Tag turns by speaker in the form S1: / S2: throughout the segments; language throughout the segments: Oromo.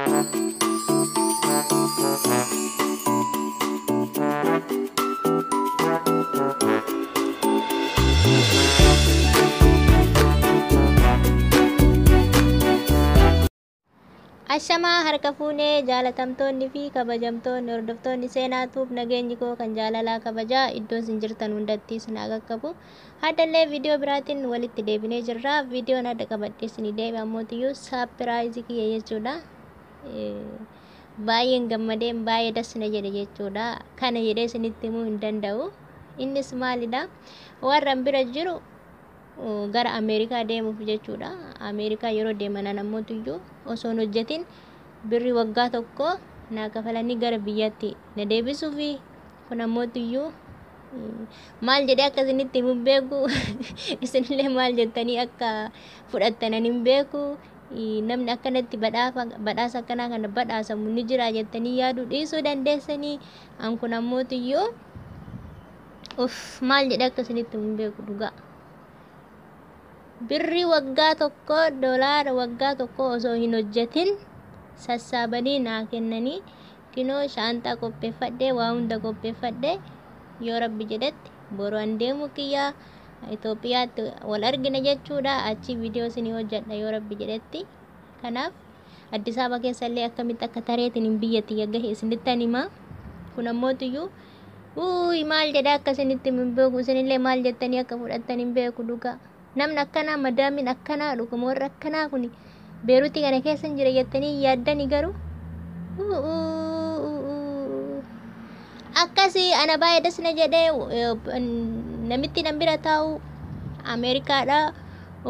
S1: Ashamaa harka fuunee jaalatamtoonni fi kabajamtoonni hordoftoonni seenaatuuf nageenyi koo kan jaalalaa kabajaa iddoo isin jirtan hundatti isin haa qaqqabu. Haddallee viidiyoo biraatiin walitti deebinee jirra. Viidiyoon adda qabadhee isin deebi'e ammoo saapiraayizii kiyya jechuudha. Baay'een gammadeen baay'ee das na jedhe jechuudha. Kana jedhee isinitti himuu hin danda'u. Innis maalidha? Warran bira jiru gara Ameerikaa deemuuf jechuudha. Ameerikaa yeroo deeman ammoo osoo hojjetin birri waggaa tokko naa kafalanii gara biyyaatti na deebisuufi kun ammoo maal jedhee akka isinitti himu hin beeku. Isinillee maal jettanii akka fudhattan hin beeku. Namni akkanatti badhaasa akkanaa kana badhaasamu ni jira jettanii yaaduu dhiisuu dandeessanii. An kun ammoo maal jedhee akka isinitti himu hin beeku dhugaa. Birri waggaa tokko doolaara waggaa tokko osoo hin hojjetin sassaabanii naa kennanii kinoo shaantaa qopheeffadhee waa hunda qopheeffadhee yoo rabbi jedhetti boru an deemu kiyya Itoophiyaatti wal argina jechuudha. Achi viidiyoo isinii hojjedha yoo rabbi jedhetti. Kanaaf Addis Ababa keessallee akkamitti akka tareetiin hin biyyatti yaggahe isinittan hima. Kun ammoo maal jedhaa akka isinitti hin beeku. Isinillee maal jettanii akka fudhattan hin beeku dhugaa. Namni akkanaa madaamin akkanaa dhuguma warra akkanaa kun Beeruutii kana keessa hin jira jettanii yaaddanii garuu akkasii ana baay'ee das na jedhee namitti nan bira taa'u Ameerikaadha.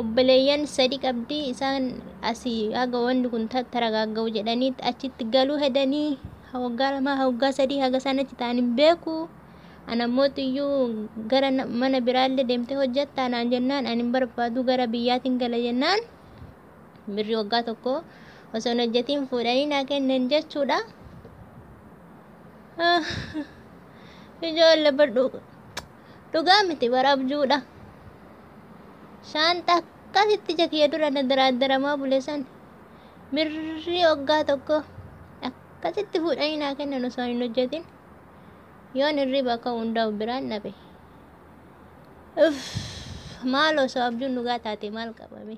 S1: Obboleeyyan sadi qabdi isaan asii haga wanti kun taragaaga'u jedhanii achitti galuu hedanii waggaa lama waggaa sadii haga sanatti ta'an hin beeku. Anammoo gara mana biraallee deemtee hojjetta naan jennaan ani hin barbaadu gara biyyaatiin gala jennaan birri waggaa tokko osoo hin hojjetiin fuudhanii naa kennan jechuudha. Ijoollee dhugaa miti barabjuudha. Shaanta akkasitti jakiyya dura daraddaramaa bulesan birri waggaa tokko akkasitti fuudhanii naa kennan osoo hin hojjetin. Yoon hirriba akka hundaa'u biraan nabe. Maal osoo abjuun dhugaa taate maal qabame?